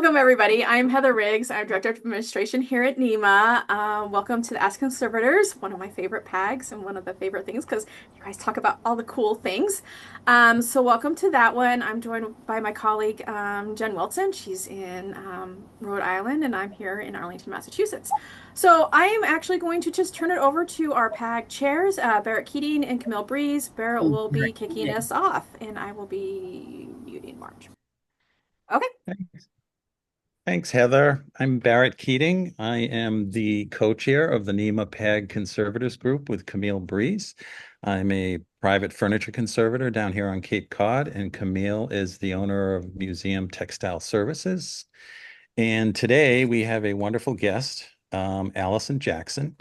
Welcome, everybody. I'm Heather Riggs. I'm Director of Administration here at NEMA. Welcome to the Ask Conservators, one of my favorite PAGs and one of the favorite things because you guys talk about all the cool things. So welcome to that one. I'm joined by my colleague, Jen Wilson. She's in Rhode Island, and I'm here in Arlington, Massachusetts. So I am actually going to just turn it over to our PAG chairs, Barrett Keating and Camille Breeze. Barrett will be kicking us off, and I will be muting March. Okay. Thanks, Heather. I'm Barrett Keating. I am the co-chair of the NEMA PAG Conservators Group with Camille Breeze. I'm a private furniture conservator down here on Cape Cod, and Camille is the owner of Museum Textile Services. And today we have a wonderful guest, Allison Jackson,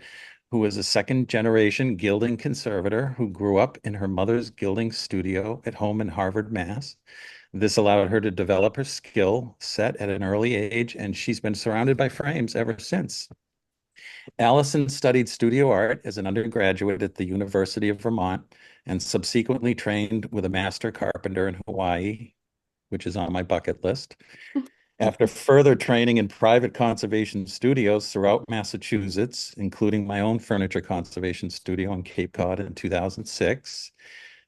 who is a second generation gilding conservator who grew up in her mother's gilding studio at home in Harvard, Mass. This allowed her to develop her skill set at an early age, and she's been surrounded by frames ever since. Allison studied studio art as an undergraduate at the University of Vermont and subsequently trained with a master carpenter in Hawaii, which is on my bucket list. After further training in private conservation studios throughout Massachusetts, including my own furniture conservation studio on Cape Cod in 2006,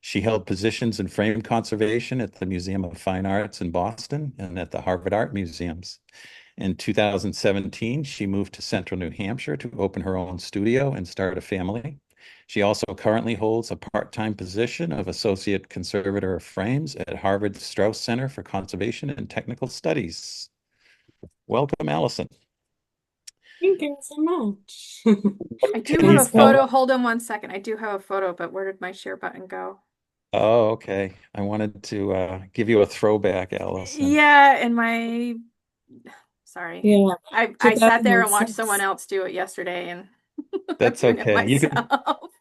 she held positions in frame conservation at the Museum of Fine Arts in Boston and at the Harvard Art Museums. In 2017, she moved to central New Hampshire to open her own studio and start a family. She also currently holds a part-time position of Associate Conservator of Frames at Harvard Straus Center for Conservation and Technical Studies. Welcome, Allison. Thank you so much. I do have a Thanks for photo. Hold on one second. I do have a photo, but where did my share button go? Oh, okay. I wanted to give you a throwback, Allison. Yeah, in my sorry. yeah, I sat there and watched someone 2006. else do it yesterday and I'm That's doing it okay. myself.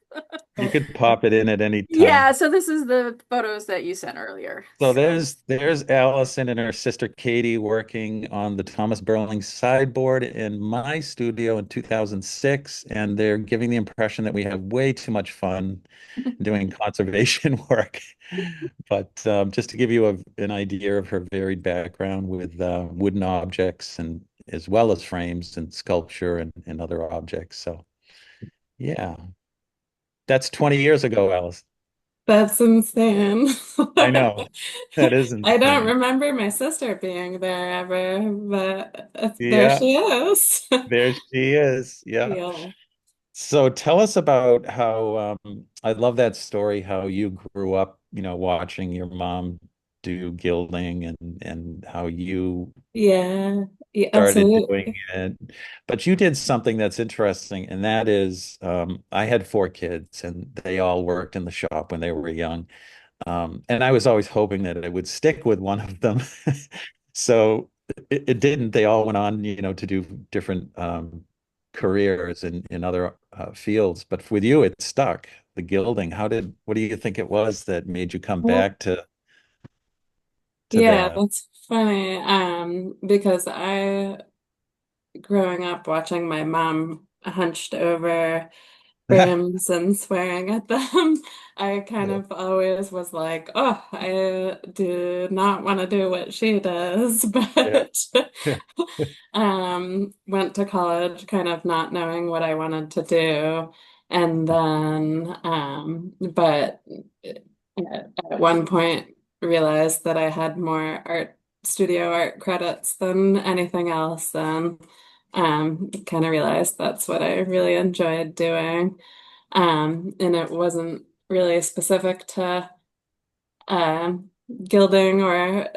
You could pop it in at any Yeah, time. so this is the photos that you sent earlier. So So there's Allison and her sister Katie working on the Thomas Burling sideboard in my studio in 2006, and they're giving the impression that we have way too much fun doing conservation work. But just to give you an idea of her varied background with wooden objects and as well as frames and sculpture and other objects. So yeah, that's 20 years ago, Alice. That's insane. I know. That is I don't insane. remember my sister being there ever, but there Yeah, she is. there she is. Yeah. Yeah. So tell us about how I love that story, how you grew up, watching your mom do gilding and how you Yeah. Yeah, started doing absolutely. it. But you did something that's interesting, and that is I had four kids and they all worked in the shop when they were young. And I was always hoping that it would stick with one of them. So it didn't. They all went on, to do different careers in other fields. But with you, it stuck. The gilding. What do you think it was that made you come Well, back to yeah, that? that's funny. Because growing up watching my mom hunched over frames and swearing at them, I kind Yeah. of always was like, oh, I do not want to do what she does, Yeah. but went to college kind of not knowing what I wanted to do. And then, but at one point realized that I had more studio art credits than anything else, and kind of realized that's what I really enjoyed doing. And it wasn't really specific to um, gilding or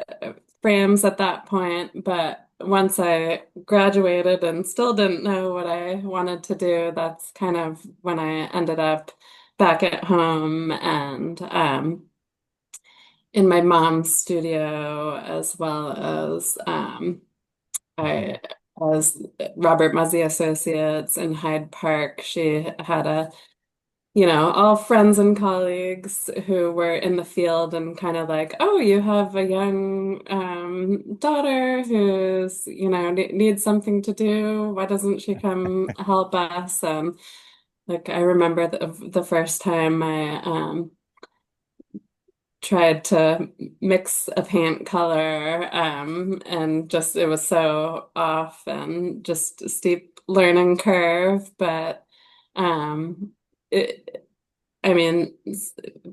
frames at that point, but once I graduated and still didn't know what I wanted to do, that's kind of when I ended up back at home and in my mom's studio, as well as I as Robert Muzzy Associates in Hyde Park. She had all friends and colleagues who were in the field and kind of like, oh, you have a young daughter who's, needs something to do. Why doesn't she come help us? And like, I remember the first time tried to mix a paint color, and just it was so off and just a steep learning curve. But it, I mean,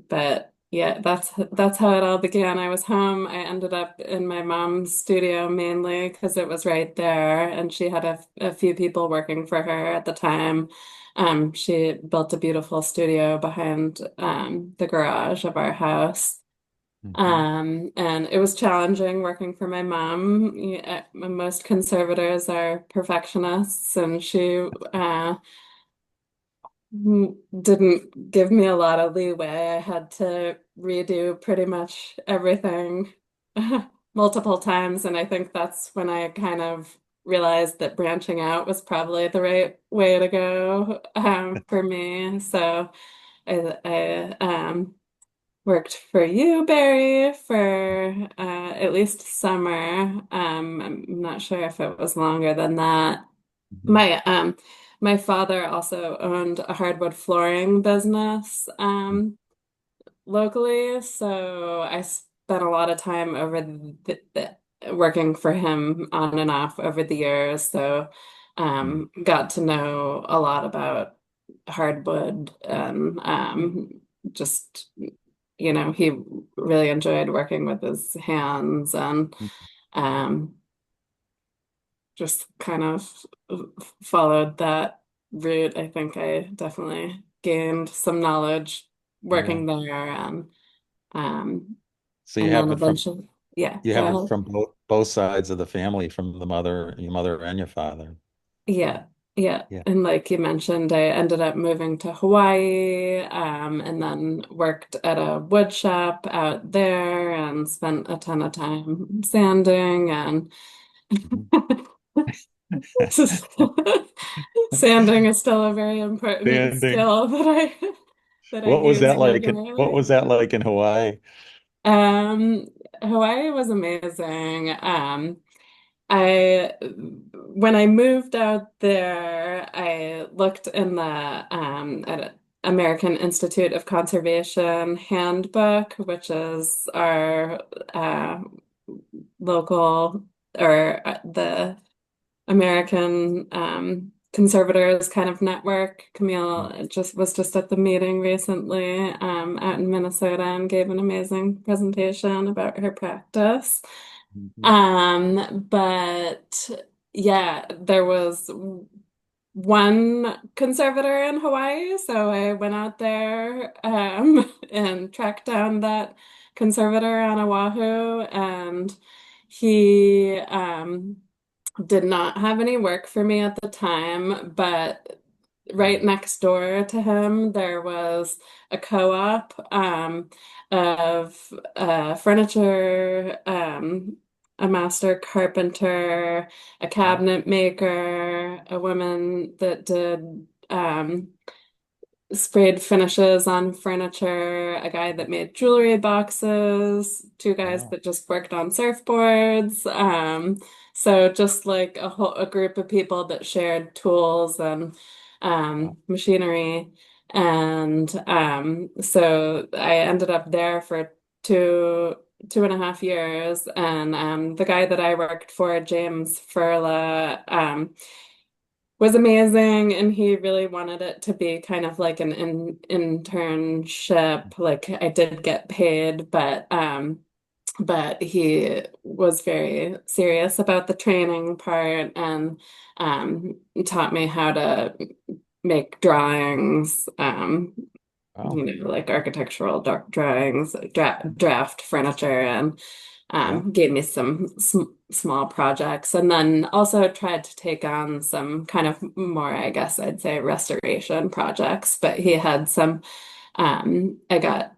but yeah, that's how it all began. I was home. I ended up in my mom's studio mainly because it was right there, and she had a few people working for her at the time. She built a beautiful studio behind the garage of our house. Mhm. And it was challenging working for my mom. Yeah, most conservators are perfectionists, and she didn't give me a lot of leeway. I had to redo pretty much everything multiple times, and I think that's when I kind of realized that branching out was probably the right way to go for me. So I worked for you, Barry, for at least summer. I'm not sure if it was longer than that. Mhm. My father also owned a hardwood flooring business locally, so I spent a lot of time over working for him on and off over the years. So Mhm. got to know a lot about hardwood and just he really enjoyed working with his hands and um just kind of followed that route. I think I definitely gained some knowledge Yeah. working there, um, So you and then have it from eventually, yeah, you go have it ahead. from both sides of the family, from your mother and your father. Yeah, yeah. Yeah. And like you mentioned, I ended up moving to Hawaii, and then worked at a wood shop out there and spent a ton of time sanding and Mhm. sanding is still a very important Standing. skill that I What was use that like? What regularly. was that like in Hawaii? Um, Hawaii was amazing. I when I moved out there, I looked in the at American Institute of Conservation handbook, which is our uh, local or the American Conservators kind of network. Camille just at the meeting recently out in Minnesota and gave an amazing presentation about her practice. Mhm. But yeah, there was one conservator in Hawaii, so I went out there and tracked down that conservator on Oahu, and he did not have any work for me at the time, but right next door to him, there was a co-op of furniture, a master carpenter, a Mhm. cabinet maker, a woman that did sprayed finishes on furniture, a guy that made jewelry boxes, two guys Wow. that just worked on surfboards. So just like a group of people that shared tools and Wow. machinery. And so I ended up there for two and a half years. And the guy that I worked for, James Furla, was amazing, and he really wanted it to be kind of like an internship. Like I did get paid, but he was very serious about the training part and taught me how to make drawings, Wow. like architectural drawings, draft furniture, and Yeah. gave me some small projects. And then also tried to take on some kind of more, I guess I'd say, restoration projects. But he had some, I got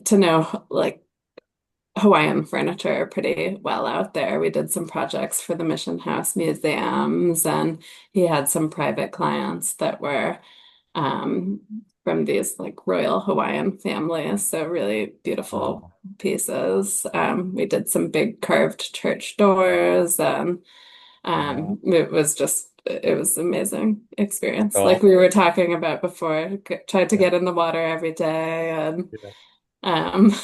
to know like Hawaiian furniture pretty well out there. We did some projects for the Mission House museums, and he had some private clients that were um, from these like royal Hawaiian families. So really beautiful Wow. pieces. We did some big carved church doors, and Wow. it was amazing experience. Like Oh, we were talking about before, tried to yeah. get in the water every day, and Yeah. um,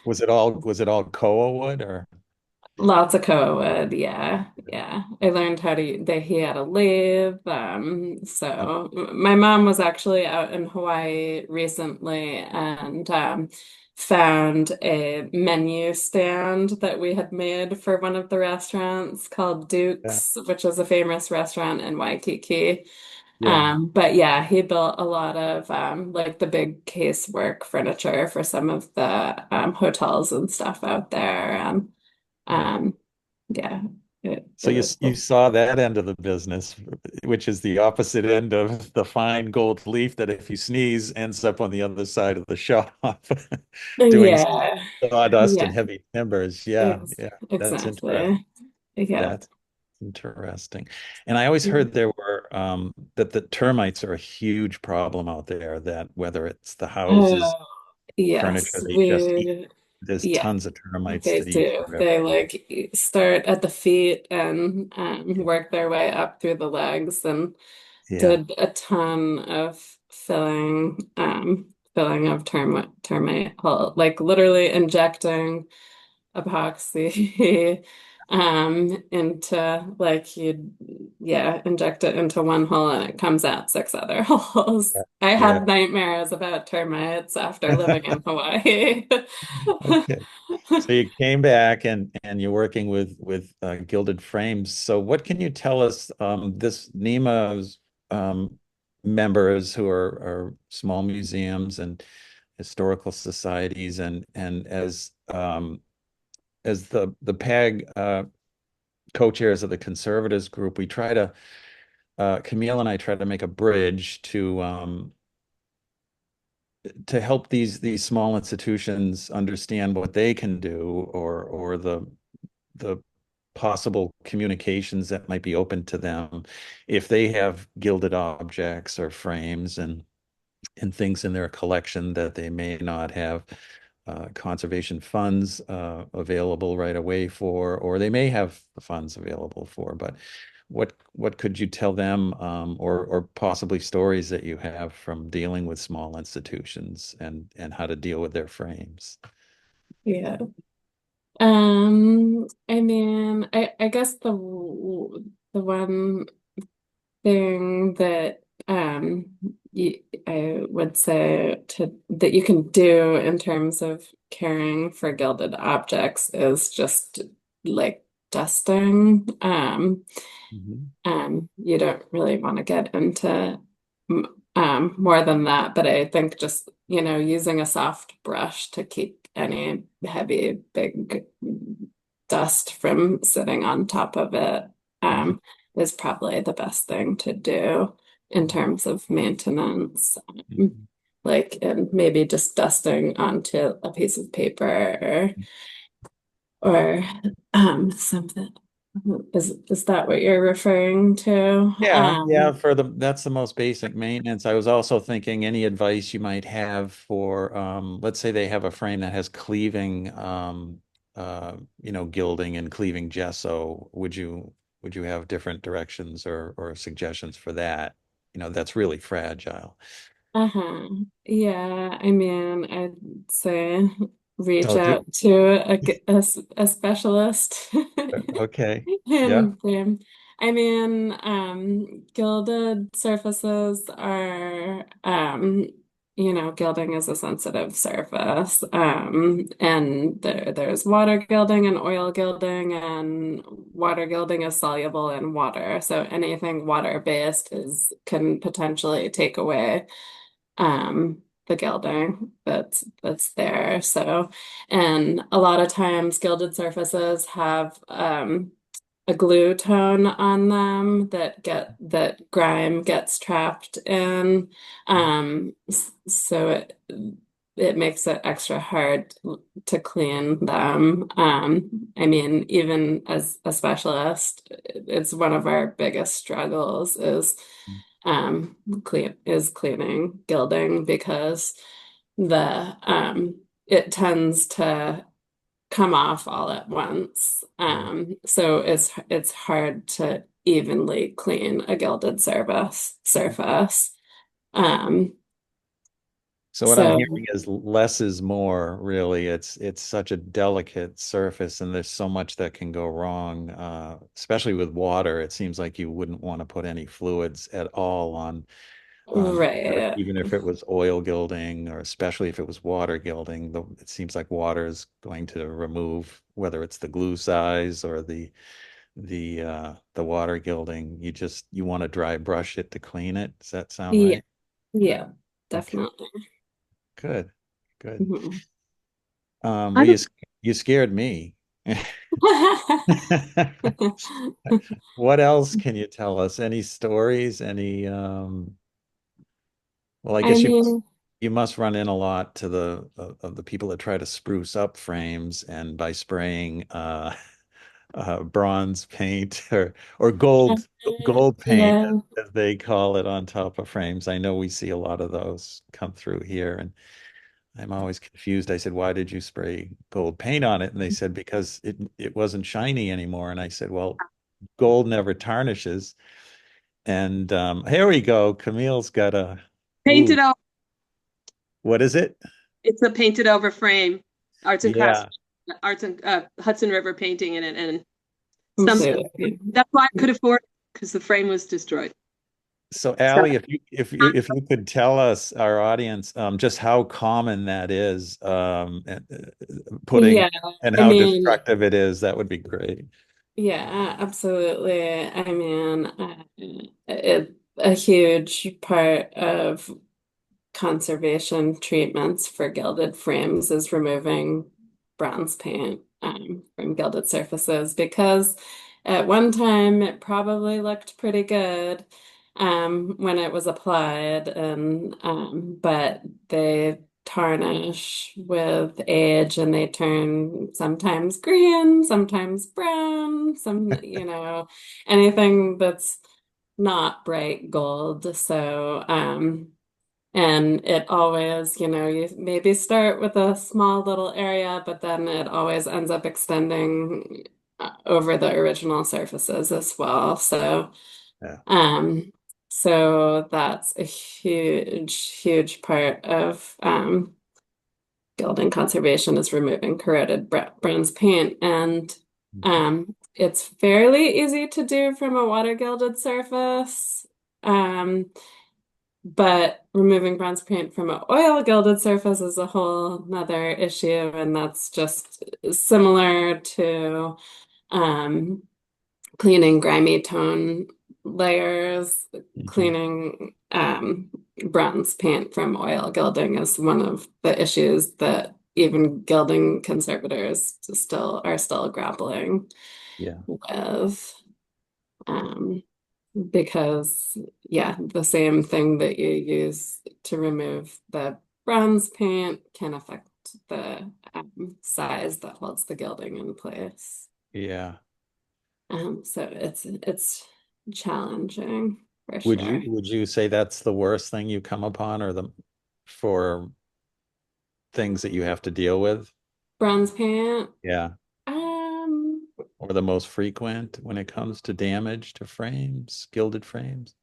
Was it all koa wood or Lots of koa wood, yeah, yeah. I learned how to that he had a lathe. oh, My mom was actually out in Hawaii recently and found a menu stand that we had made for one of the restaurants called yeah, Duke's, which is a famous restaurant in Waikiki. yeah, But yeah, he built a lot of like the big casework furniture for some of the hotels and stuff out there. yeah. Um, yeah, So it you was you saw that end of the business, which is the opposite end of the fine gold leaf that if you sneeze ends up on the other side of the shop, doing yeah, sawdust and yeah, heavy timbers. Yeah, yeah, that's interesting. exactly. Yeah. That's interesting. And I always heard there were that the termites are a huge problem out there, that whether it's the houses, Oh, yes, furniture, they just eat. There's yeah, tons of termites they that eat do. through They everything. like start at the feet and Yeah. work their way up through the legs and Yeah. did a ton of filling of termite hull, like literally injecting epoxy into like you'd inject it into one hole and it comes out six other holes. I Yeah. had nightmares about termites after living in Hawaii. Okay. So you came back and you're working with gilded frames. So what can you tell us? This NEMA's members who are small museums and historical societies, and as the PAG co-chairs of the Conservators group, we try to Camille and I try to make a bridge to help these small institutions understand what they can do, or the possible communications that might be open to them if they have gilded objects or frames and things in their collection that they may not have conservation funds available right away for, or they may have the funds available for. But what could you tell them, or possibly stories that you have from dealing with small institutions and how to deal with their frames? Yeah. I mean, I guess the one thing that I would say to that you can do in terms of caring for gilded objects is just like dusting. Mhm. You don't really want to get into more than that, but I think just, using a soft brush to keep any heavy, big dust from sitting on top of it, Mhm. is probably the best thing to do in terms of maintenance. Mhm. And maybe just dusting onto a piece of paper or something. Is that what you're referring to? Yeah, yeah, that's the most basic maintenance. I was also thinking any advice you might have for let's say they have a frame that has cleaving gilding and cleaving gesso. Would you have different directions or suggestions for that? That's really fragile. Uh-huh. Yeah, I mean, I'd say reach Oh, out to a specialist. okay. Yeah. And I mean, gilded surfaces are, gilding is a sensitive surface. And there's water gilding and oil gilding, and water gilding is soluble in water. So anything water-based can potentially take away the gilding that's there. So, and a lot of times gilded surfaces have a glue tone on them that grime gets trapped in. So it makes it extra hard to clean them. I mean, even as a specialist, it's one of our biggest struggles is cleaning gilding because the it tends to come off all at once. So it's hard to evenly clean a gilded surface. Um, So what I'm So, hearing is less is more, really. It's such a delicate surface and there's so much that can go wrong, especially with water. It seems like you wouldn't want to put any fluids at all on right. even if it was oil gilding or especially if it was water gilding. It seems like water is going to remove whether it's the glue size or the water gilding. You want to dry brush it to clean it. Does that sound Yeah, right? yeah, Okay, definitely. good, good. Mhm. Well, you scared me. What else can you tell us? Any stories? Well, I I guess mean, you must run in a lot to of the people that try to spruce up frames and by spraying bronze paint or gold paint yeah. as they call it on top of frames. I know we see a lot of those come through here and I'm always confused. I said, "Why did you spray gold paint on it?" And they said, "Because it wasn't shiny anymore." And I said, "Well, gold never tarnishes." And here we go. Camille's got a Painted ooh, over. what is it? It's a painted over frame, arts and crafts, Yeah. arts and Hudson River painting in it, and some Completely. that's why I could afford it because the frame was destroyed. So, So Allie, if you could tell us, our audience, just how common that is, putting Yeah, and I how mean, destructive it is, that would be great. yeah, absolutely. I mean, a huge part of conservation treatments for gilded frames is removing bronze paint from gilded surfaces because at one time it probably looked pretty good when it was applied, and but they tarnish with age and they turn sometimes green, sometimes brown, anything that's not bright gold. So, and it always, you maybe start with a small little area, but then it always ends up extending over the original surfaces as well. Yeah. Um, so that's a huge part of gilding conservation is removing corroded bronze paint. And it's fairly easy to do from a water gilded surface. Um, but removing bronze paint from an oil gilded surface is a whole nother issue, and that's just similar to um, cleaning grimy tone layers. Mhm. Cleaning bronze paint from oil gilding is one of the issues that even gilding conservators are still grappling Yeah. with. Um, because yeah, the same thing that you use to remove the bronze paint can affect the size that holds the gilding in place. Yeah. So it's challenging for Would sure. you say that's the worst thing you come upon or the for things that you have to deal with? Bronze paint, Yeah. um, Or the most frequent when it comes to damage to frames, gilded frames?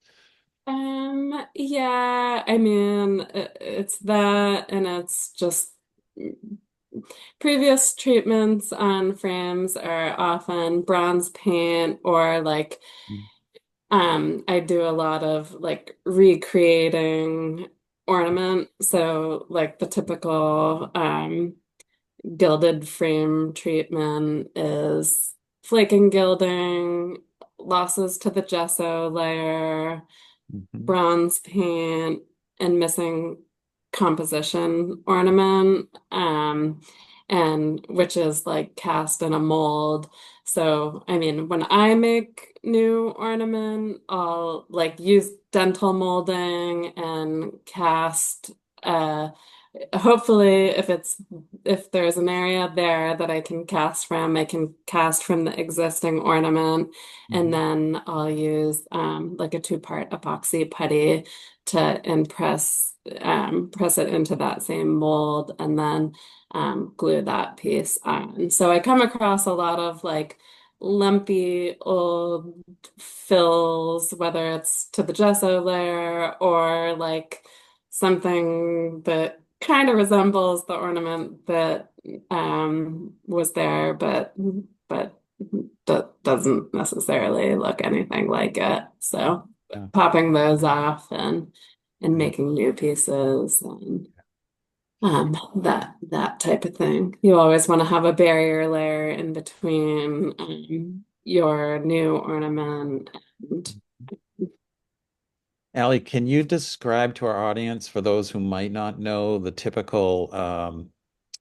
yeah, I mean, it's that, and it's just previous treatments on frames are often bronze paint or like Mm. I do a lot of like recreating ornament. So like the typical gilded frame treatment is flaking gilding, losses to the gesso layer, Mhm. bronze paint, and missing composition ornament, and which is like cast in a mold. So, I mean, when I make new ornament, I'll like use dental molding and cast hopefully if there's an area there that I can cast from, I can cast from the existing ornament, and Mhm. then I'll use like a two-part epoxy putty to press it into that same mold, and then glue that piece on. So I come across a lot of like lumpy old fills, whether it's to the gesso layer or like something that kind of resembles the ornament that was there, but that doesn't necessarily look anything like it. So Yeah. popping those off and Yeah. making new pieces and that type of thing. You always want to have a barrier layer in between your new ornament and Allie, can you describe to our audience, for those who might not know, the typical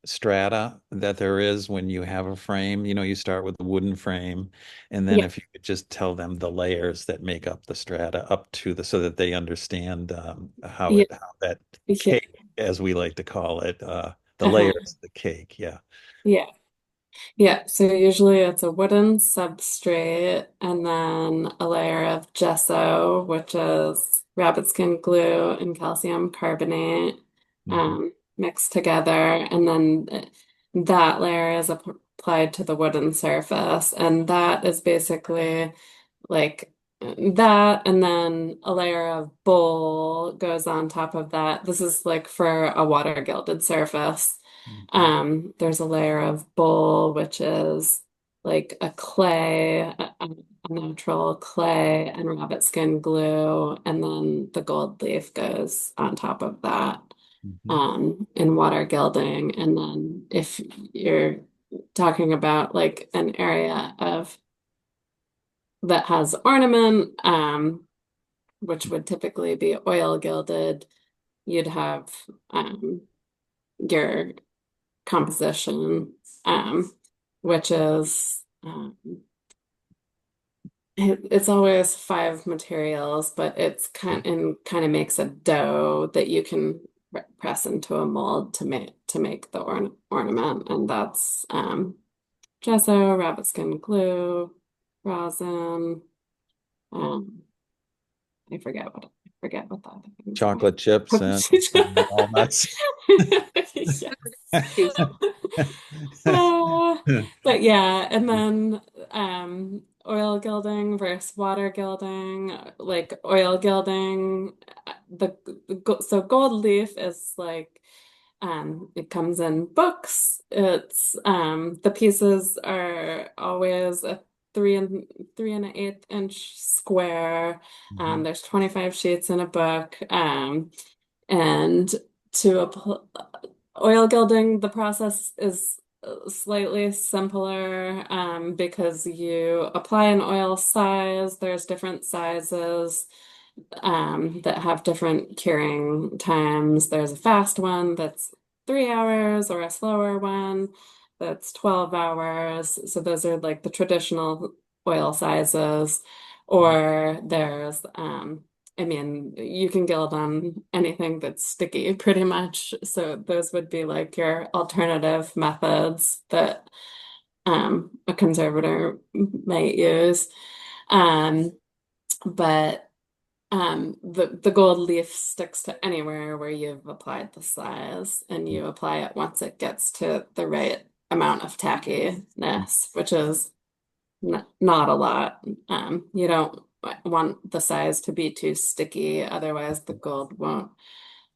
strata that there is when you have a frame? You know, you start with a wooden frame, and then yeah, if you could just tell them the layers that make up the strata up to the, so that they understand yeah, how that yeah, cake, as we like to call it, the uh-huh, layers of the cake. Yeah. yeah. Yeah, so usually it's a wooden substrate and then a layer of gesso, which is rabbit skin glue and calcium carbonate Hmm. mixed together. And then that layer is applied to the wooden surface. And that is basically like that. And then a layer of bowl goes on top of that. This is like for a water gilded surface. Hmm. There's a layer of bowl, which is like a clay, a natural clay and rabbit skin glue, and then the gold leaf goes on top of that, Hmm. in water gilding. And then if you're talking about like an area of that has ornament, which would typically be oil gilded, you'd have your composition, um, which is it's always five materials, but it's kind of makes a dough that you can press into a mold to make the ornament, and that's gesso, rabbit skin glue, rosin. Um, I forget what the other things are. Chocolate chips and walnuts. Yes. Uh, but yeah, and then oil gilding versus water gilding, like oil gilding, so gold leaf is like it comes in books. It's the pieces are always a three and an eighth inch square. Mhm. There's 25 sheets in a book. And to apply oil gilding, the process is slightly simpler because you apply an oil size. There's different sizes that have different curing times. There's a fast one that's 3 hours, or a slower one that's 12 hours. So those are like the traditional oil sizes. Or there's I mean, you can gild on anything that's sticky pretty much. So those would be like your alternative methods that a conservator might use. Um, but the gold leaf sticks to anywhere where you've applied the size, and you apply it once it gets to the right amount of tackiness, which is not a lot. You don't want the size to be too sticky, otherwise the gold won't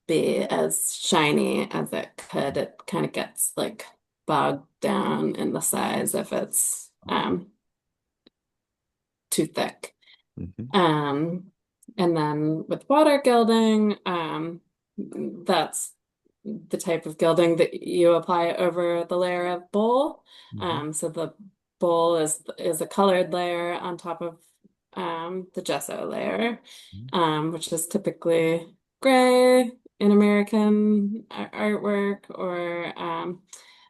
be as shiny as it could. It kind of gets like bogged down in the size if it's too thick. Mhm. Um, and then with water gilding, that's the type of gilding that you apply over the layer of bowl. Mhm. So the bowl is a colored layer on top of the gesso layer, Mhm. which is typically gray in American artwork, or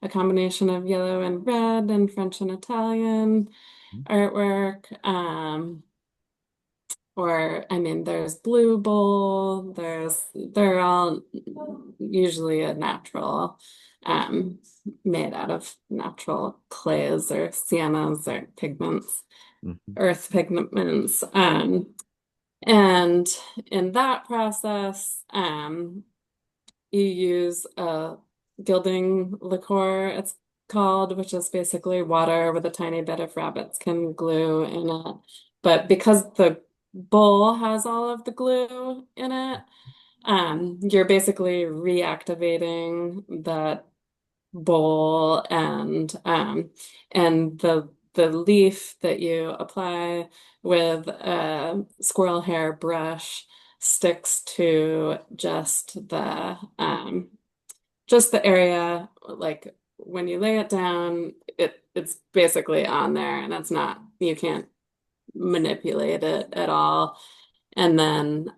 a combination of yellow and red and French and Italian artwork. Or, I mean, there's blue bowl, they're all usually a natural, um, made out of natural clays or siennas or pigments, Mhm. earth pigments. And in that process, you use a gilding liqueur, it's called, which is basically water with a tiny bit of rabbit skin glue in it. But because the bowl has all of the glue in it, you're basically reactivating that bowl, and the leaf that you apply with a squirrel hair brush sticks to just the area, like when you lay it down, it's basically on there, and it's not, you can't manipulate it at all. And then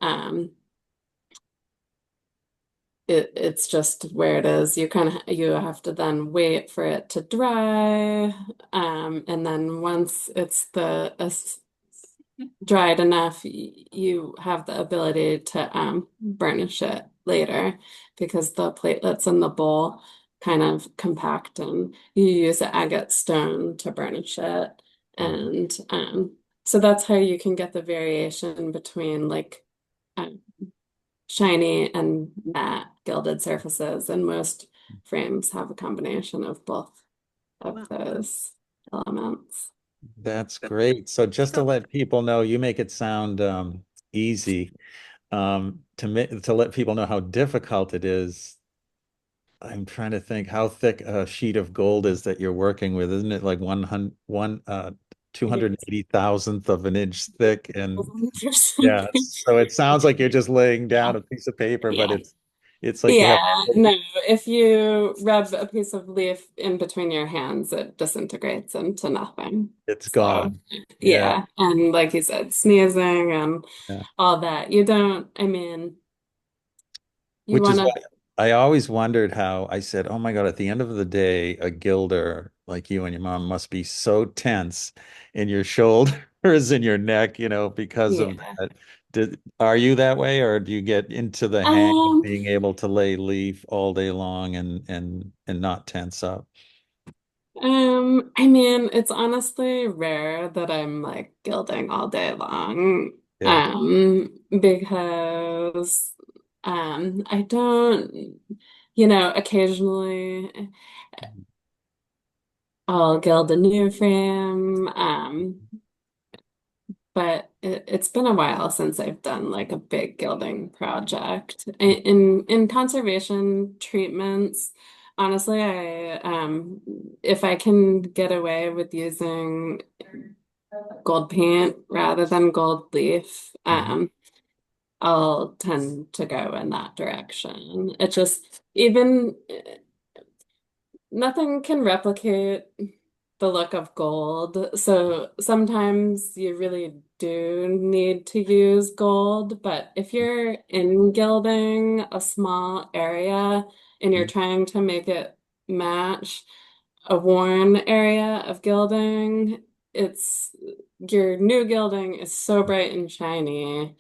it's just where it is. You have to then wait for it to dry. And then once it's dried enough, you have the ability to burnish it later, because the platelets in the bowl kind of compact, and you use an agate stone to burnish it. And so that's how you can get the variation between like um, shiny and matte gilded surfaces, and most frames have a combination of both of those elements. That's great. So just to let people know, you make it sound easy. To let people know how difficult it is, I'm trying to think how thick a sheet of gold is that you're working with. Isn't it like 280,000th of an inch thick? And Or yeah, something. so it sounds like you're just laying down a piece of paper, but Yeah. it's like you have, Yeah, no, if you rub a piece of leaf in between your hands, it disintegrates into nothing. it's So, gone. Yeah, yeah. And like you said, sneezing and yeah. all that. You don't, I mean, you Which want is to, why I always wondered how I said, oh my God, at the end of the day, a gilder like you and your mom must be so tense in your shoulders and your neck, because of yeah. that. Are you that way, or do you get into the hang of Um, being able to lay leaf all day long and not tense up? I mean, it's honestly rare that I'm like gilding all day long. Yeah. Because I don't, occasionally I'll gild a new frame. But it's been a while since I've done like a big gilding project. In conservation treatments, honestly, if I can get away with using gold paint rather than gold leaf, Mhm. I'll tend to go in that direction. It just even nothing can replicate the look of gold. So sometimes you really do need to use gold, but if you're in gilding a small area and you're trying to make it match a worn area of gilding, it's your new gilding is so bright and shiny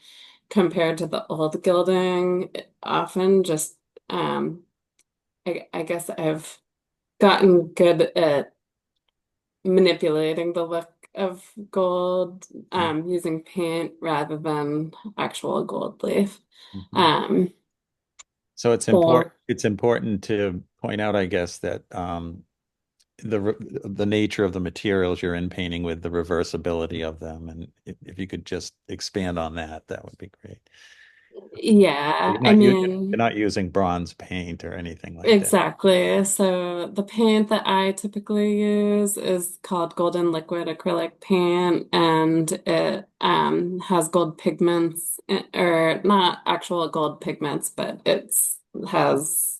compared to the old gilding. It often just I guess I've gotten good at manipulating the look of gold, using paint rather than actual gold leaf. Mhm. Um, So or it's important to point out, I guess, that the nature of the materials you're in painting with, the reversibility of them, and if you could just expand on that, that would be great. yeah, I You're mean, not using bronze paint or anything like that. exactly. So the paint that I typically use is called golden liquid acrylic paint, and it has gold pigments, or not actual gold pigments, but it's has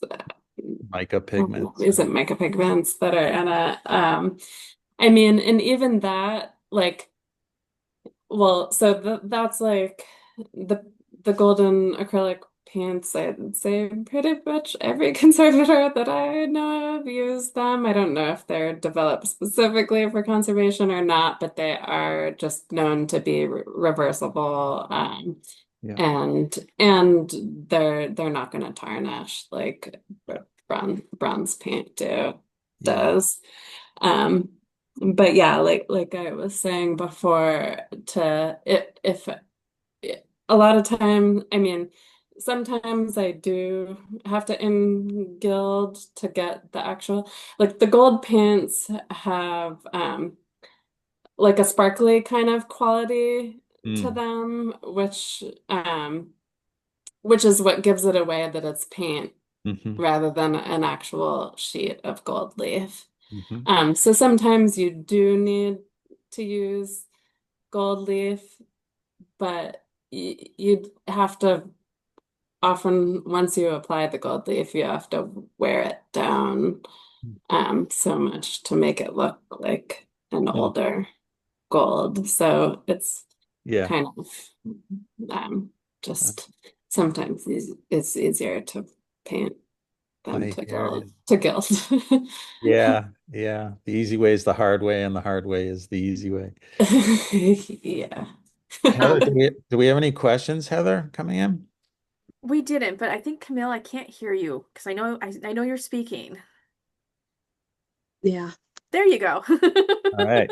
Mica pigments. is it mica pigments that are in it. I mean, and even that, like, well, so that's like the the golden acrylic paints. I'd say pretty much every conservator that I know of use them. I don't know if they're developed specifically for conservation or not, but they are just known to be reversible. Yeah. And they're not going to tarnish like bronze paint Yeah. does. Um, but yeah, like I was saying before, to if a lot of time, I mean, sometimes I do have to in gild to get the actual, like the gold paints have like a sparkly kind of quality to Mm. them, which which is what gives it away that it's paint Hmm. rather than an actual sheet of gold leaf. Hmm. So sometimes you do need to use gold leaf, but you'd have to often, once you apply the gold leaf, you have to wear it down so much to make it look like an Oh, older gold. So it's yeah. kind of um, I just sometimes it's easier to paint than I hear you. to gild. Yeah, yeah. The easy way is the hard way, and the hard way is the easy way. Yeah. Heather, do we have any questions, Heather, coming in? We didn't, but I think Camille, I can't hear you because I know you're speaking. Yeah. There you go. All right.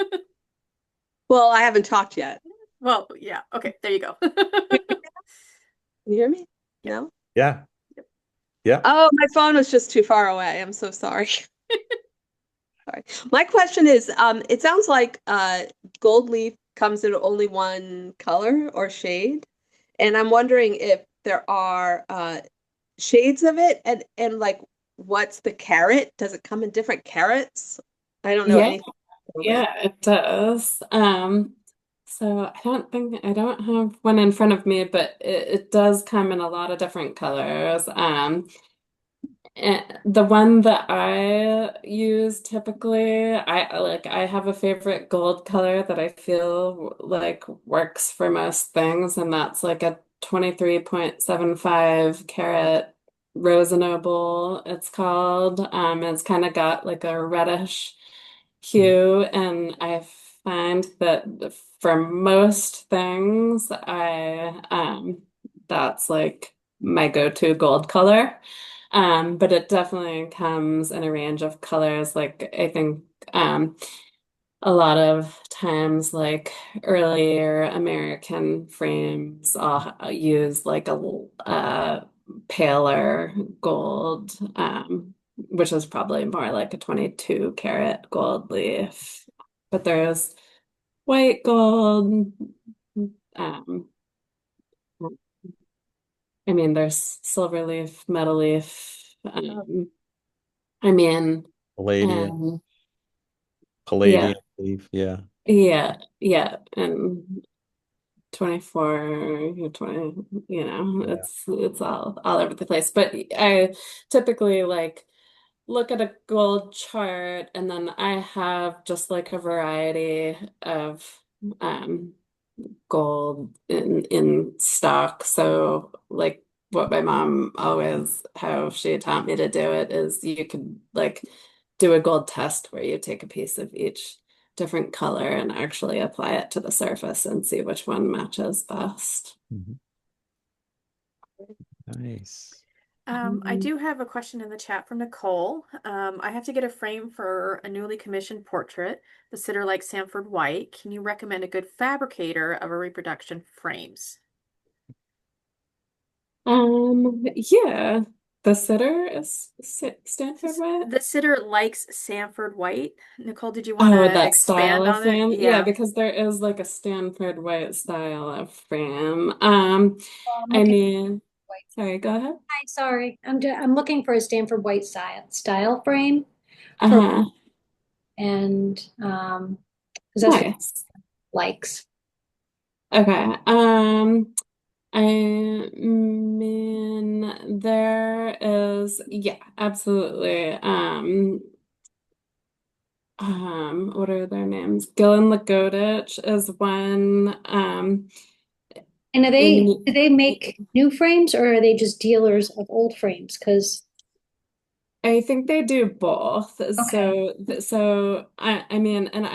Well, I haven't talked yet. Well, yeah. Okay, there you go. Can you hear me? Yeah. No? Yeah. Yep. Yeah. Oh, my phone was just too far away. I'm so sorry. Sorry. My question is, it sounds like gold leaf comes in only one color or shade, and I'm wondering if there are shades of it, and like, what's the carat? Does it come in different carats? I don't know Yeah, anything about gold. yeah, it does. So I don't have one in front of me, but it does come in a lot of different colors. And the one that I use typically, I have a favorite gold color that I feel like works for most things, and that's like a 23.75 carat rose and opal, it's called. It's kind of got like a reddish hue, and I find that for most things, I that's like my go-to gold color. But it definitely comes in a range of colors. Like I think a lot of times, like earlier American frames use like a paler gold, which is probably more like a 22 karat gold leaf. But there's white gold. Um, I mean, there's silver leaf, metal leaf. I mean, Palladium, and yeah, palladium leaf. Yeah. yeah, and 24, 20, Yeah. it's all over the place. But I typically like look at a gold chart, and then I have just like a variety of um gold in stock. So like what my mom always, how she taught me to do it is you could like do a gold test where you take a piece of each different color and actually apply it to the surface and see which one matches best. Mhm. Nice. I do have a question in the chat from Nicole. I have to get a frame for a newly commissioned portrait. The sitter likes Sanford White. Can you recommend a good fabricator of a reproduction frames? Yeah, the sitter is Stanford what? The sitter likes Sanford White. Nicole, did you want Oh, to that style expand of on it? frame. Yeah, Yeah. because there is like a Stanford White style of frame. Oh, I'm I looking mean, for white. sorry, go ahead. Hi, sorry. I'm looking for a Stanford White style frame for Uh-huh. and because that's what Nice. he likes. Okay. I mean, there is, yeah, absolutely. What are their names? Gill and Lagodich is one. And In do they make new frames or are they just dealers of old frames? Because I think they do both. okay, So I mean, and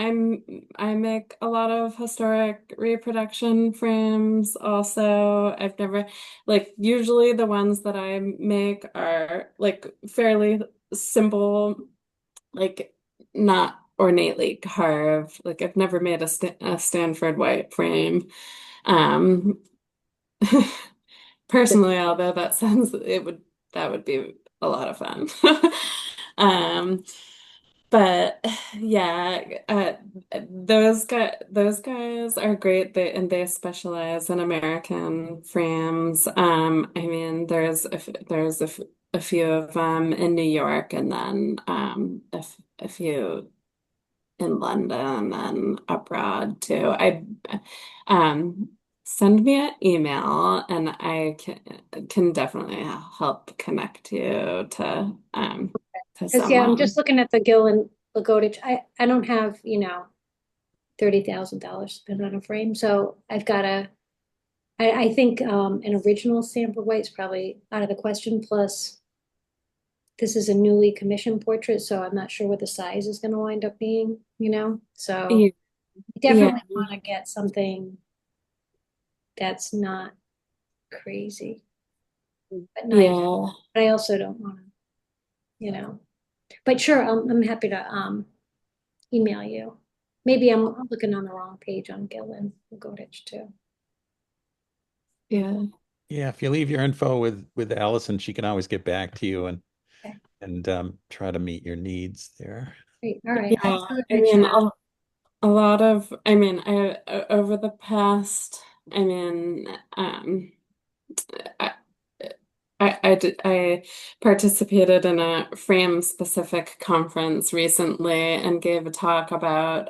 I make a lot of historic reproduction frames also. I've never like usually the ones that I make are like fairly simple, like not ornately carved. Like I've never made a Stanford White frame. Um Personally, although that would be a lot of fun. Um, but yeah, those guys are great. They specialize in American frames. I mean, there's a few of them in New York, and then a few in London and abroad too. I um send me an email, and I can definitely help connect you to Because yeah, I'm someone. just looking at the Gill and Lagodich. I don't have, $30,000 spent on a frame. So I think an original Sanford White's probably out of the question. Plus, this is a newly commissioned portrait, so I'm not sure what the size is gonna wind up being. So Yeah, I yeah, definitely want to get something that's not crazy, but nice. yeah. But I also don't want to, you know. But sure, I'm happy to email you. Maybe I'm looking on the wrong page on Gill and Lagodich too. Yeah. Yeah, if you leave your info with Allison, she can always get back to you Okay, and try to meet your needs there. great. All right. I'll Yeah. do I it. mean, a lot of, I mean, over the past, I mean, I, I participated in a frame specific conference recently and gave a talk about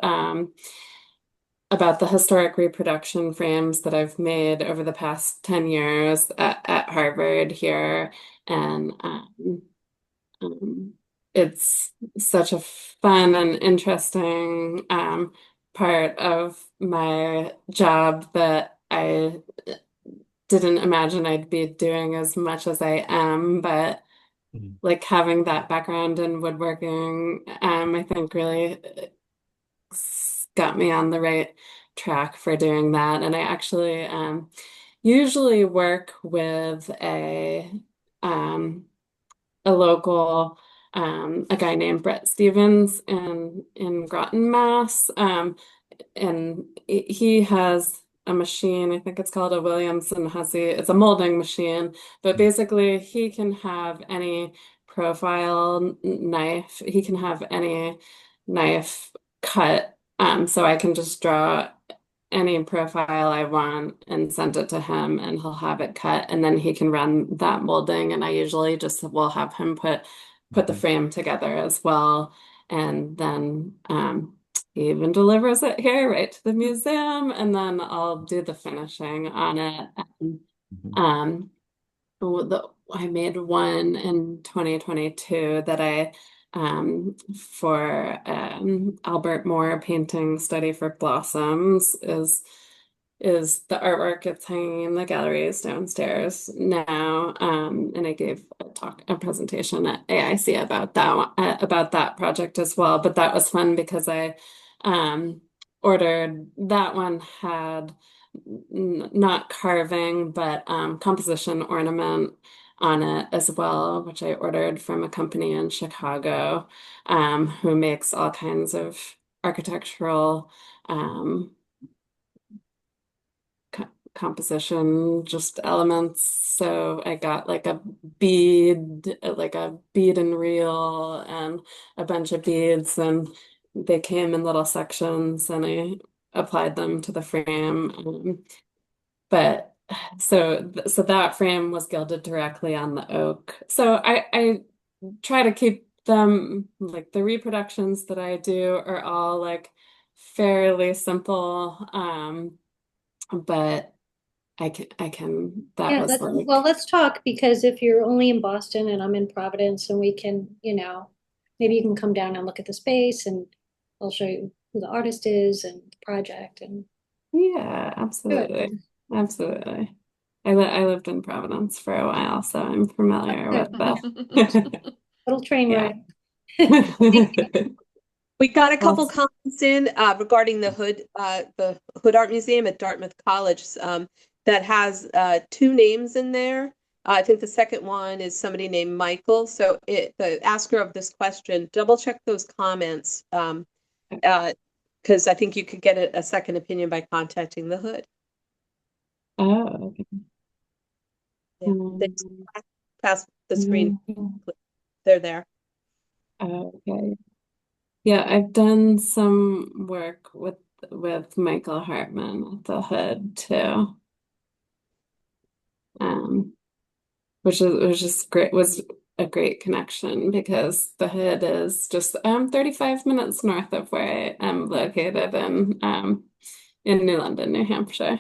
the historic reproduction frames that I've made over the past 10 years at Harvard here. And um, it's such a fun and interesting part of my job that I didn't imagine I'd be doing as much as I am, but Mhm. like having that background in woodworking, I think really got me on the right track for doing that. And I actually usually work with a local a guy named Brett Stevens in Groton, Mass. And he has a machine, I think it's called a Williamson Hussey. It's a molding machine, but basically he can have any profile knife. He can have any knife cut. So I can just draw any profile I want and send it to him, and he'll have it cut, and then he can run that molding. And I usually just will have him put the Mhm. frame together as well. And then he even delivers it here right to the museum, and then I'll do the finishing on it. And, Mhm. um, I made one in 2022 that I for Albert Moore painting Study for Blossoms is the artwork. It's hanging in the galleries downstairs now. And I gave a presentation at AIC about that project as well. But that was fun because I ordered that one had not carving, but composition ornament on it as well, which I ordered from a company in Chicago, who makes all kinds of architectural um, composition, just elements. So I got like a bead and reel and a bunch of beads, and they came in little sections, and I applied them to the frame. But so that frame was gilded directly on the oak. So I try to keep them, like the reproductions that I do are all like fairly simple. But I can that Yeah, was well, like, let's talk because if you're only in Boston and I'm in Providence and we can, maybe you can come down and look at the space and I'll show you who the artist is and the project and yeah, do it. absolutely. Absolutely. I lived in Providence for a while, so I'm familiar with the Little train yeah. ride. We got a couple Awesome. comments in regarding the Hood Art Museum at Dartmouth College that has two names in there. I think the second one is somebody named Michael. So the asker of this question, double check those comments because I think you could get a second opinion by contacting the Hood. Oh, okay. Yeah, they just pass the screen. They're there. Okay. Yeah, I've done some work with Michael Hartman at the hood too. Um, which is great, was a great connection because the hood is just 35 minutes north of where I am located in New London, New Hampshire.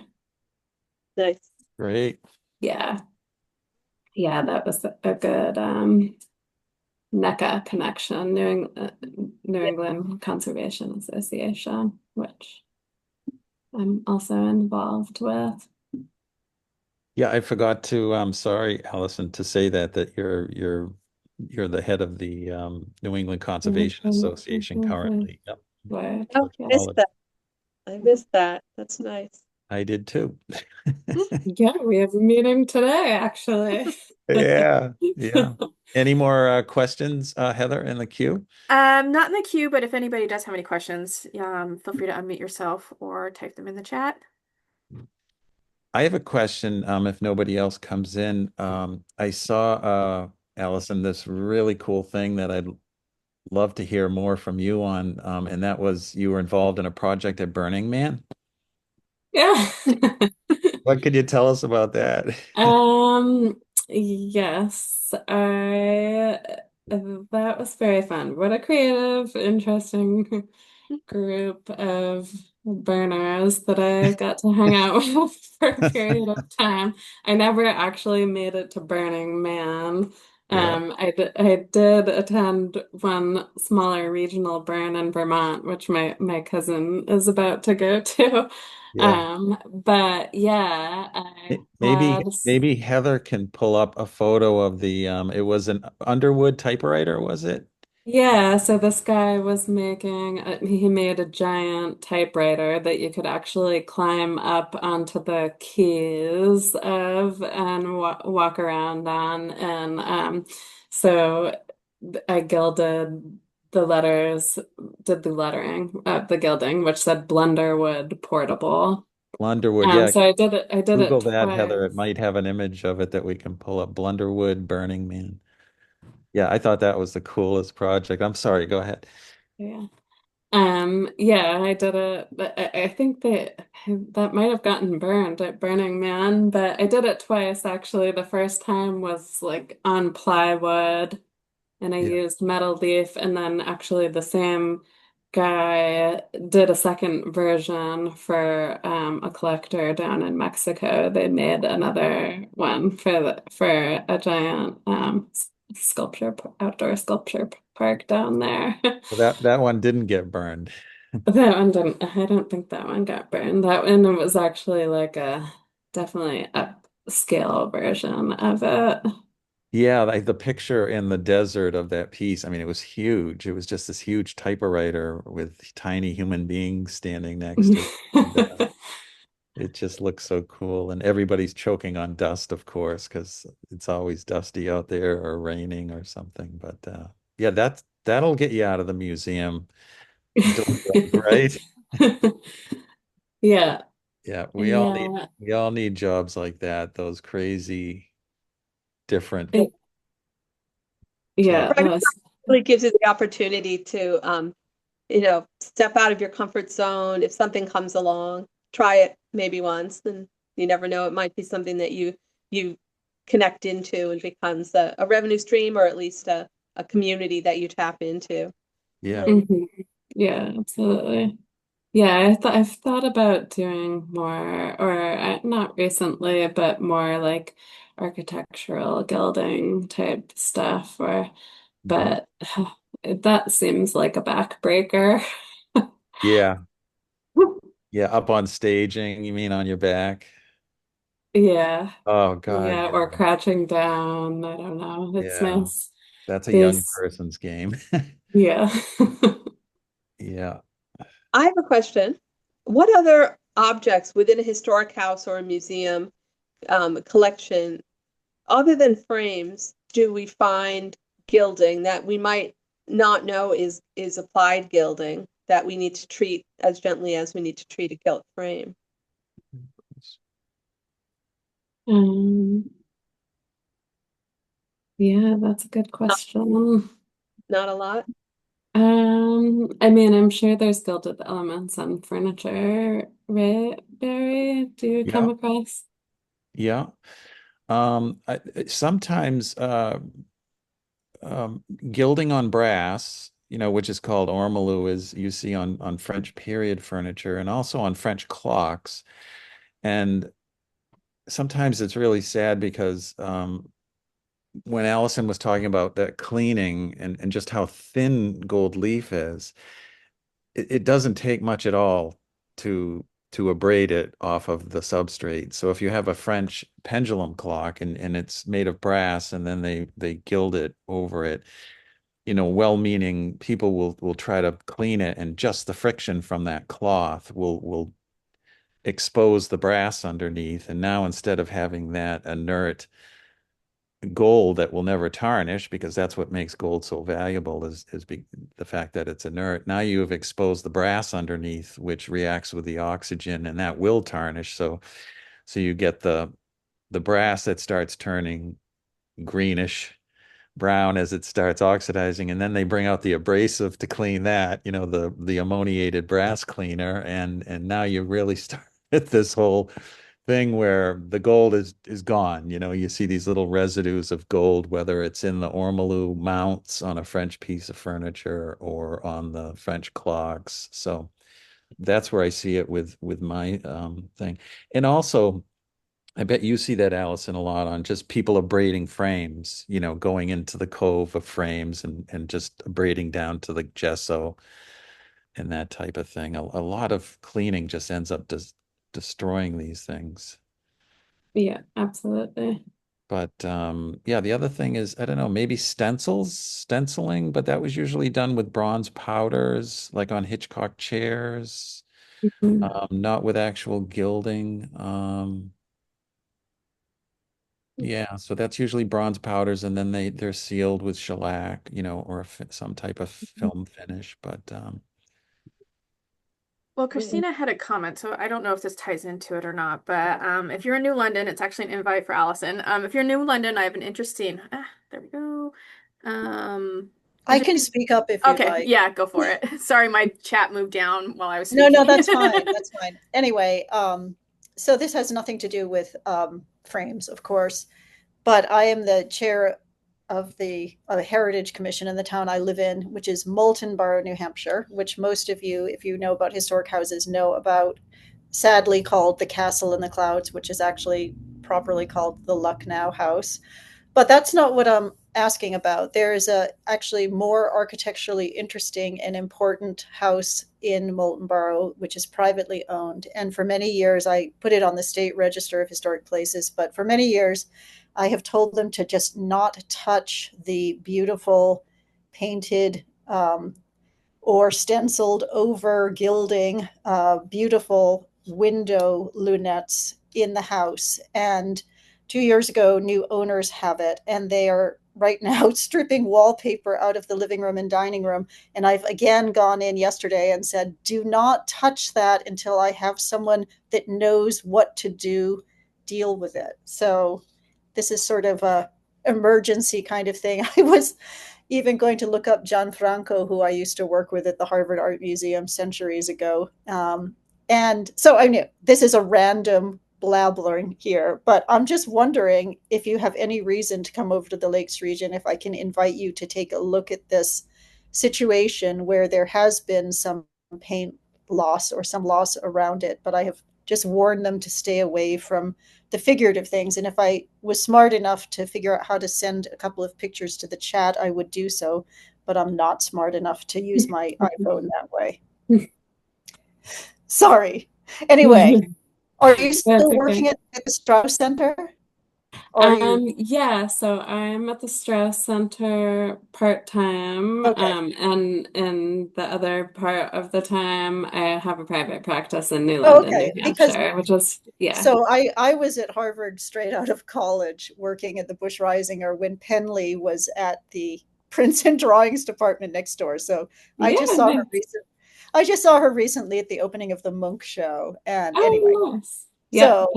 Nice. Great. Yeah. Yeah, that was a good NECA connection, New Yeah. England Conservation Association, which I'm also involved with. Yeah, I forgot to, sorry, Allison, to say that you're the head of the New England Conservation Association currently. Yep. Word. Oh, missed Yes. that. I missed that. That's nice. I did too. Yeah, we have a meeting today, actually. Yeah, yeah. Any more questions, Heather, in the queue? Not in the queue, but if anybody does have any questions, feel free to unmute yourself or type them in the chat. I have a question, if nobody else comes in. I saw, Allison, this really cool thing that I'd love to hear more from you on, and that was you were involved in a project at Burning Man. Yeah. What could you tell us about that? Um, yes, I that was very fun. What a creative, interesting group of burners that I got to hang out with for a period of time. I never actually made it to Burning Man. Yeah, I did attend one smaller regional burn in Vermont, which my cousin is about to go to. yeah. But yeah, I Maybe had. maybe Heather can pull up a photo of the it was an Underwood typewriter, was it? Yeah, so this guy was he made a giant typewriter that you could actually climb up onto the keys of and walk around on. And so I gilded the letters, did the lettering of the gilding, which said Blunderwood Portable. Underwood, yeah. So I did it Google that, Heather. It twice. might have an image of it that we can pull up. Blunderwood Burning Man. Yeah, I thought that was the coolest project. I'm sorry, go ahead. Yeah. Yeah, I did it, but I think that might have gotten burned at Burning Man, but I did it twice actually. The first time was like on plywood and I Yeah. used metal leaf, and then actually the same guy did a second version for a collector down in Mexico. They made another one for a giant outdoor sculpture park down there. Well, that one didn't get burned. That one didn't, I don't think that one got burned. That one it was actually like a definitely upscale version of it. Yeah, like the picture in the desert of that piece. I mean, it was huge. It was just this huge typewriter with tiny human beings standing next to it. And, it just looks so cool. And everybody's choking on dust, of course, because it's always dusty out there or raining or something. But yeah, that'll get you out of the museum door, right? Yeah, Yeah, yeah, we all need jobs like that, those crazy different yeah. jobs. Right. It That's, really gives you the opportunity to, step out of your comfort zone. If something comes along, try it maybe once, and you never know, it might be something that you connect into and becomes a revenue stream, or at least a community that you tap into. Yeah. Really. mhm. Yeah, absolutely. Yeah, I've thought about doing more, or not recently, but more like architectural gilding type stuff, or Mhm. but that seems like a backbreaker. Yeah. Yeah, up on staging, you mean on your back? Yeah, Oh God, yeah, or yeah. crouching down. I don't know. It's Yeah. nice. That's a young There's, person's game. yeah. Yeah. I have a question. What other objects within a historic house or a museum collection, other than frames, do we find gilding that we might not know is applied gilding that we need to treat as gently as we need to treat a gilt frame? Um, yeah, that's a good Not, question. not a lot. I mean, I'm sure there's gilded elements on furniture, right, Barry? Do you come Yeah, across? yeah. Sometimes um, gilding on brass, which is called ormolu, is you see on French period furniture and also on French clocks. And sometimes it's really sad because when Allison was talking about that cleaning and just how thin gold leaf is, it doesn't take much at all to abrade it off of the substrate. So if you have a French pendulum clock and it's made of brass and then they gild it over it, well-meaning people will try to clean it, and just the friction from that cloth will expose the brass underneath. And now instead of having that inert gold that will never tarnish, because that's what makes gold so valuable is the fact that it's inert. Now you have exposed the brass underneath, which reacts with the oxygen, and that will tarnish. So you get the brass that starts turning greenish brown as it starts oxidizing, and then they bring out the abrasive to clean that, the ammoniated brass cleaner, and now you really start at this whole thing where the gold is gone. You see these little residues of gold, whether it's in the ormolu mounts on a French piece of furniture or on the French clocks. So that's where I see it with my thing. And also, I bet you see that, Allison, a lot on just people abrading frames, going into the cove of frames and just abrading down to the gesso and that type of thing. A lot of cleaning just ends up destroying these things. Yeah, absolutely. But yeah, the other thing is, I don't know, maybe stenciling, but that was usually done with bronze powders, like on Hitchcock chairs, Mhm. not with actual gilding. Yeah, so that's usually bronze powders, and then they're sealed with shellac, or some type of film finish. But Well, Mm. Christina had a comment, so I don't know if this ties into it or not, but if you're in New London, it's actually an invite for Allison. If you're in New London, I have an interesting, there we go. I Would you can like, speak up if you'd okay, like. yeah, go for it. Sorry, my chat moved down while I was No, no, speaking. that's fine. That's fine. Anyway, so this has nothing to do with frames, of course, but I am the chair of the Heritage Commission in the town I live in, which is Moulton Borough, New Hampshire, which most of you, if you know about historic houses, know about, sadly called the Castle in the Clouds, which is actually properly called the Lucknow House. But that's not what I'm asking about. There is a actually more architecturally interesting and important house in Moulton Borough, which is privately owned. And for many years, I put it on the State Register of Historic Places. But for many years, I have told them to just not touch the beautiful painted or stenciled over gilding, beautiful window lunettes in the house. And 2 years ago, new owners have it, and they are right now stripping wallpaper out of the living room and dining room. And I've again gone in yesterday and said, do not touch that until I have someone that knows what to do, deal with it. So this is sort of a emergency kind of thing. I was even going to look up Gianfranco, who I used to work with at the Harvard Art Museum centuries ago. And so I knew this is a random blabbering here, but I'm just wondering if you have any reason to come over to the Lakes region, if I can invite you to take a look at this situation where there has been some paint loss or some loss around it, but I have just warned them to stay away from the figurative things. And if I was smart enough to figure out how to send a couple of pictures to the chat, I would do so. But I'm not smart enough to use my iPhone that way. Sorry. Anyway, are you That's still okay. working at the Straus Center? Or are you Yeah, so I'm at the Stress Center part-time, okay? and the other part of the time I have a private practice in New Oh, London, New okay. Because Hampshire, which is, yeah. so I was at Harvard straight out of college working at the Bush Risinger when Penley was at the Princeton Drawings Department next door. So I Yeah, just saw her nice. recent I just saw her recently at the opening of the Munch show. And anyway, Oh, nice. Yeah, so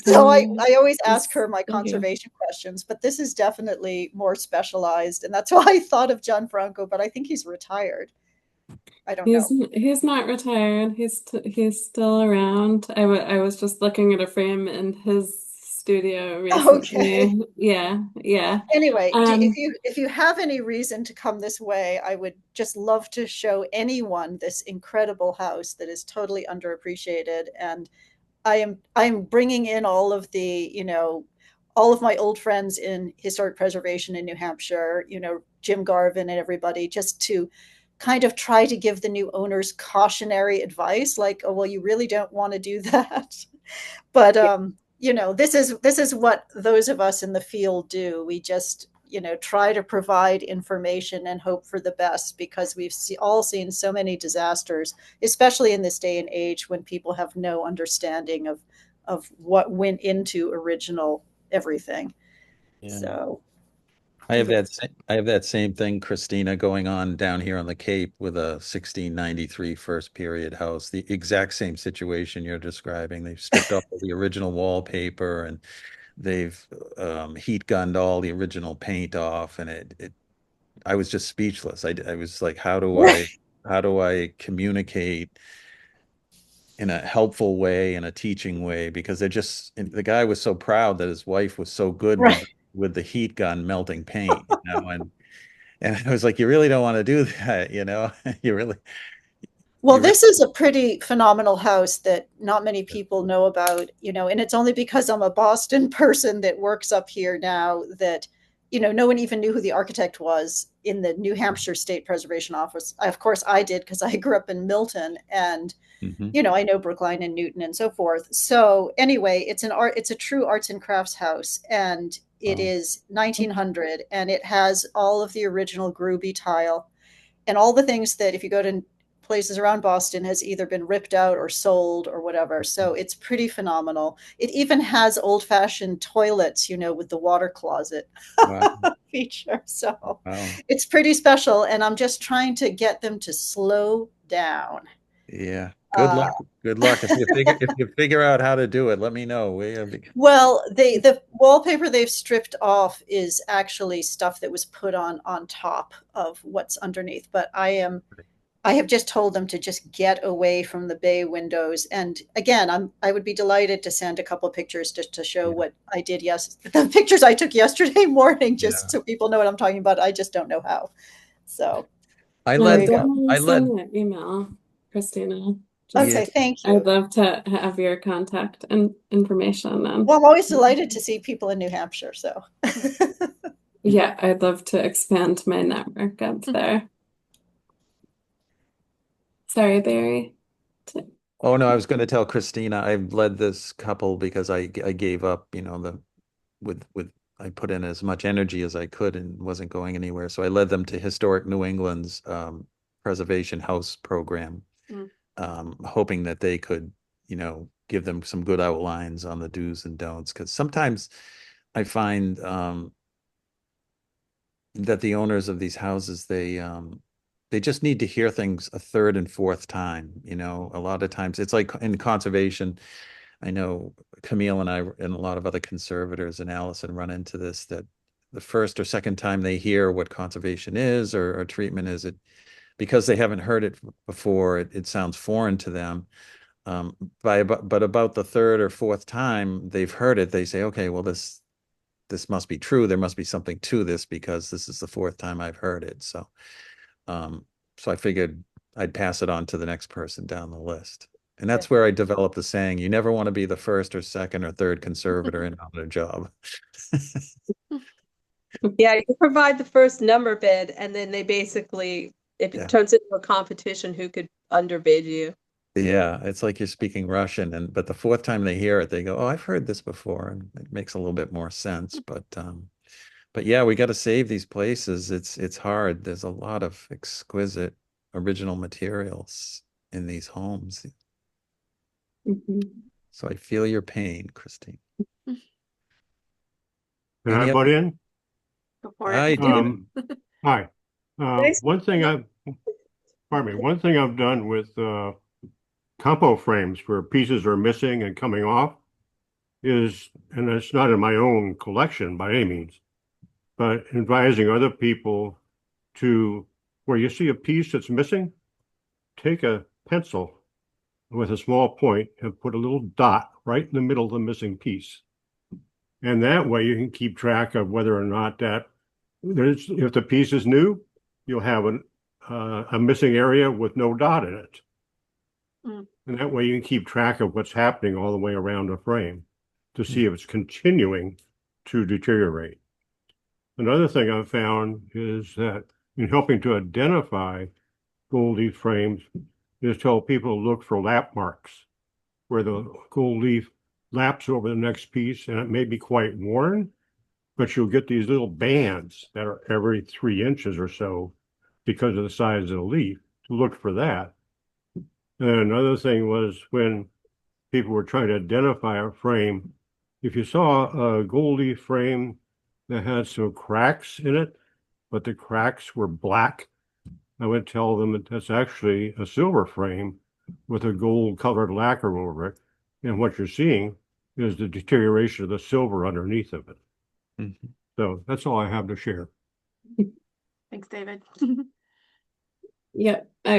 so Penny I always ask is, her my thank you. conservation questions, but this is definitely more specialized. And that's why I thought of Gianfranco, but I think he's retired. I don't know. He's not retired. He's still around. I was just looking at a frame in his studio Okay. recently. Yeah, yeah. Anyway, Um, if you have any reason to come this way, I would just love to show anyone this incredible house that is totally underappreciated. And I'm bringing in all of the, all of my old friends in historic preservation in New Hampshire, Jim Garvin and everybody, just to kind of try to give the new owners cautionary advice, like, oh well, you really don't want to do that. But this is what those of us in the field do. We just try to provide information and hope for the best, because all seen so many disasters, especially in this day and age when people have no understanding of what went into original everything. Yeah. So I have that same thing, Christina, going on down here on the Cape with a 1693 first period house. The exact same situation you're describing. They've stripped off all the original wallpaper and they've heat gunned all the original paint off, and I was just speechless. I was like, how do I communicate in a helpful way, in a teaching way? Because the guy was so proud that his wife was so good right. with the heat gun melting paint, and I was like, you really don't want to do that, you really, Well, you really, this is a pretty phenomenal house that not many people know about, and it's only because I'm a Boston person that works up here now that, no one even knew who the architect was in the New Hampshire State Preservation Office. Of course, I did, because I grew up in Milton, and Mhm. I know Brookline and Newton and so forth. So anyway, it's a true arts and crafts house, and it Wow. is 1900, and it has all of the original Gruby tile and all the things that, if you go to places around Boston, has either been ripped out or sold or whatever. So it's pretty phenomenal. It even has old fashioned toilets, with the water closet Wow. feature. So Wow. it's pretty special. And I'm just trying to get them to slow down. Yeah. Good Uh, luck. Good luck. If you figure out how to do it, let me know. well, the wallpaper they've stripped off is actually stuff that was put on top of what's underneath. But I have just told them to just get away from the bay windows. And again, I would be delighted to send a couple of pictures just to show Yeah. what I did. Yes, the pictures I took yesterday morning, just Yeah. so people know what I'm talking about. I just don't know how. So I there no, you led, go. definitely I send led, that email, Christina. yeah. Okay, Just thank I'd you. love to have your contact and information and Well, I'm always delighted to see people in New Hampshire. So yeah, I'd love to expand my network up there. Sorry, Barry. Oh no, I was going to tell Christina I've led this couple because I gave up, with I put in as much energy as I could and wasn't going anywhere. So I led them to Historic New England's Preservation House program, Mm. hoping that they could, give them some good outlines on the do's and don'ts. Because sometimes I find that the owners of these houses, they just need to hear things a third and fourth time. A lot of times it's like in conservation. I know Camille and I and a lot of other conservators and Allison run into this, that the first or second time they hear what conservation is or treatment is, it because they haven't heard it before, it sounds foreign to them. But about the third or fourth time they've heard it, they say, okay, well, this must be true. There must be something to this because this is the fourth time I've heard it. Um, so I figured I'd pass it on to the next person down the list. And that's where I developed the saying, you never want to be the first or second or third conservator in on a job. Yeah, you provide the first number bid, and then they basically, if it Yeah. turns into a competition, who could underbid you? Yeah, it's like you're speaking Russian, but the fourth time they hear it, they go, "Oh, I've heard this before," and it makes a little bit more sense. But yeah, we got to save these places. It's hard. There's a lot of exquisite original materials in these homes. Mhm. So I feel your pain, Christine. Can I Any butt other? in? Go for I it. do. Hi. Nice. Pardon me, one thing I've done with compo frames where pieces are missing and coming off is, and it's not in my own collection by any means, but advising other people to, where you see a piece that's missing, take a pencil with a small point and put a little dot right in the middle of the missing piece. And that way you can keep track of whether or not that if the piece is new, you'll have a missing area with no dot in it. Mm. And that way you can keep track of what's happening all the way around the frame to see if it's continuing to deteriorate. Another thing I've found is that in helping to identify gold leaf frames is tell people to look for lap marks where the gold leaf laps over the next piece, and it may be quite worn, but you'll get these little bands that are every 3 inches or so because of the size of the leaf. To look for that. And another thing was when people were trying to identify a frame, if you saw a gold leaf frame that had some cracks in it, but the cracks were black, I would tell them that that's actually a silver frame with a gold colored lacquer over it. And what you're seeing is the deterioration of the silver underneath of it. Mhm. So that's all I have to share. Thanks, David. Yep, I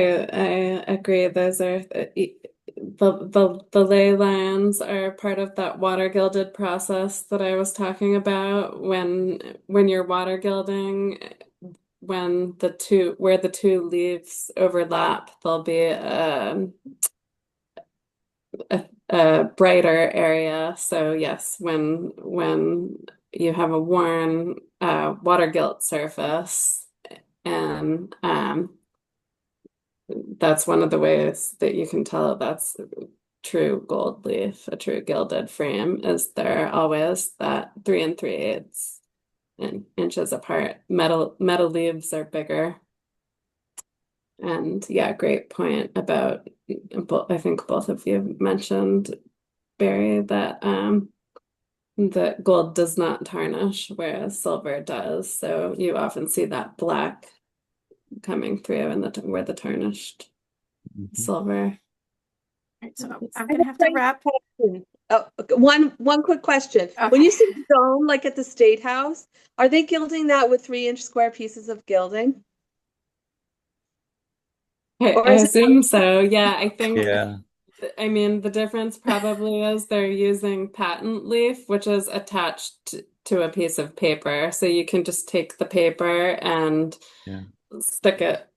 agree. Those are the ley lines are part of that water gilded process that I was talking about. When you're water gilding, when where the two leaves overlap, there'll be a brighter area. So yes, when you have a worn water gilt surface, and that's one of the ways that you can tell that's true gold leaf, a true gilded frame, is they're always that 3 3/8 inches apart. Metal leaves are bigger. And yeah, great point about, I think both of you mentioned, Barry, that that gold does not tarnish, whereas silver does. So you often see that black coming through and where the tarnished silver. Right, so I'm gonna have to wrap. Oh, okay, one quick question. When Okay. you see the dome, like at the State House, are they gilding that with 3-inch square pieces of gilding? Or I is it assume so. Yeah, I think, Yeah. I mean, the difference probably is they're using patent leaf, which is attached to a piece of paper. So you can just take the paper and Yeah. stick it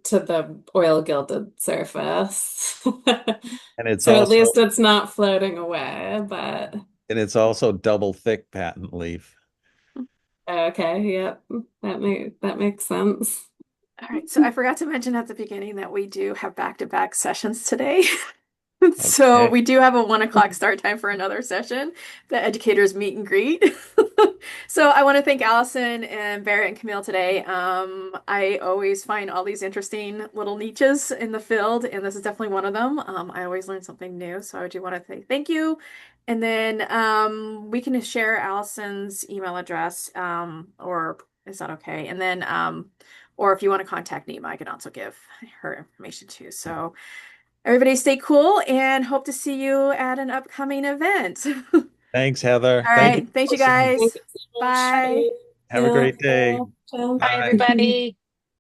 to the oil gilded surface. And it's So at also least it's not floating away, but double thick patent leaf. okay, yep. That makes sense. All right, so I forgot to mention at the beginning that we do have back-to-back sessions today. So Okay. we do have a 1 o'clock start time for another session, the educators meet and greet. So I want to thank Allison and Barrett and Camille today. I always find all these interesting little niches in the field, and this is definitely one of them. I always learn something new, so I do want to say thank you. And then we can share Allison's email address, or is that okay? And then or if you want to contact Nima, I can also give her information too. So everybody stay cool and hope to see you at an upcoming event. Thanks, Heather. All Thank you, right. Thanks, you Allison. Thank guys. you so much. Bye. Have a great day. Ciao. Bye, Bye. everybody.